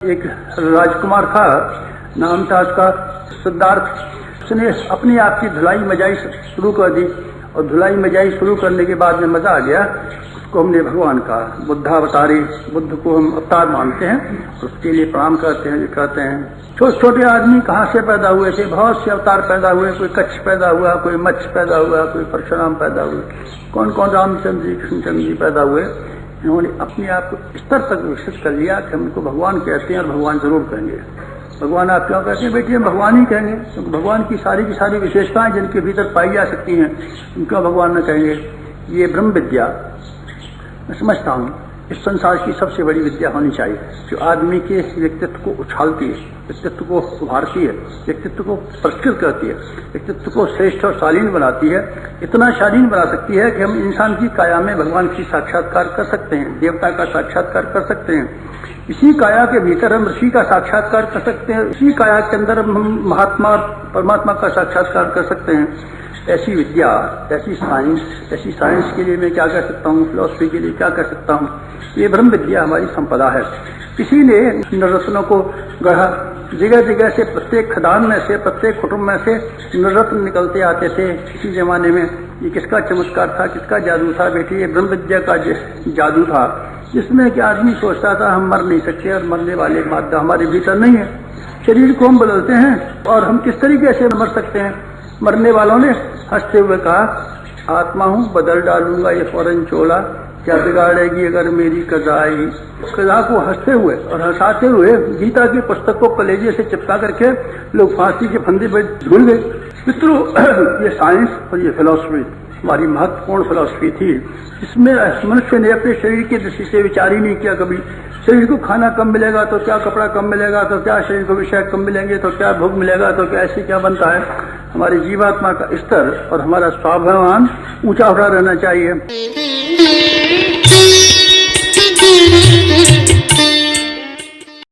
एक राजकुमार था, नाम था उसका सिद्धार्थ। उसने अपनी आप की धुलाई मजाई शुरू कर दी और धुलाई मजाई शुरू करने के बाद में मजा आ गया। उसको हमने भगवान का बुद्धावतारी, बुद्ध को हम अवतार मानते हैं, उसके लिए प्रणाम करते हैं। कहते हैं छोटे छोटे आदमी कहाँ से पैदा हुए थे, बहुत से अवतार पैदा हुए। कोई कच्छ पैदा हुआ, कोई मत्स्य पैदा हुआ, कोई परशुराम पैदा हुए, कौन कौन रामचंद्र जी, कृष्णचंद्र जी पैदा हुए। इन्होंने अपने आप को स्तर तक विकसित कर लिया कि हम इनको भगवान कहते हैं और भगवान जरूर कहेंगे। भगवान आप क्यों कहते हैं? बेटी हम भगवान ही कहेंगे, क्योंकि भगवान की सारी विशेषताएं जिनके भीतर पाई जा सकती हैं, उनको भगवान न कहेंगे। ये ब्रह्म विद्या मैं समझता हूँ इस संसार की सबसे बड़ी विद्या होनी चाहिए, जो आदमी के व्यक्तित्व को उछालती है, व्यक्तित्व को उभारती है, व्यक्तित्व को परिष्कृत करती है, व्यक्तित्व को श्रेष्ठ और शालीन बनाती है। इतना शालीन बना सकती है कि हम इंसान की काया में भगवान की साक्षात्कार कर सकते हैं, देवता का साक्षात्कार कर सकते हैं। इसी काया के भीतर हम ऋषि का साक्षात्कार कर सकते हैं, इसी काया के अंदर हम महात्मा परमात्मा का साक्षात्कार कर सकते हैं। ऐसी विद्या, ऐसी साइंस के लिए मैं क्या कर सकता हूँ, फिलॉसफी के लिए क्या कर सकता हूँ। ये ब्रह्म विद्या हमारी संपदा है। किसी ने नवरत्नों को गढ़ा, जगह जगह से, प्रत्येक खदान में से, प्रत्येक कुटुंब में से नवरत्न निकलते आते थे। किसी जमाने में ये किसका चमत्कार था, किसका जादू था? बेटी ये ब्रह्म विद्या का जादू था, जिसमें कि आदमी सोचता था हम मर नहीं सकते और मरने वाले मादा हमारे भीतर नहीं है। शरीर को हम बदलते हैं और हम किस तरीके से मर सकते हैं। मरने वालों ने हंसते हुए कहा, आत्मा हूं बदल डालूंगा ये फौरन चोला, क्या बिगाड़ेगी अगर मेरी कज़ा आई। कज़ा को हंसते हुए और हंसाते हुए गीता की पुस्तक को कलेजे से चिपका करके लोग फांसी के फंदे पर झूल गए। मित्रों, ये साइंस और ये फिलॉसफी हमारी महत्वपूर्ण फिलॉसफी थी, जिसमें मनुष्य ने अपने शरीर की दृष्टि से विचार ही नहीं किया कभी। शरीर को खाना कम मिलेगा तो क्या, कपड़ा कम मिलेगा तो क्या, शरीर को विषय कम मिलेंगे तो क्या, भोग मिलेगा तो क्या, ऐसे क्या बनता है। हमारी जीवात्मा का स्तर और हमारा स्वाभिमान ऊंचा उठा रहना चाहिए।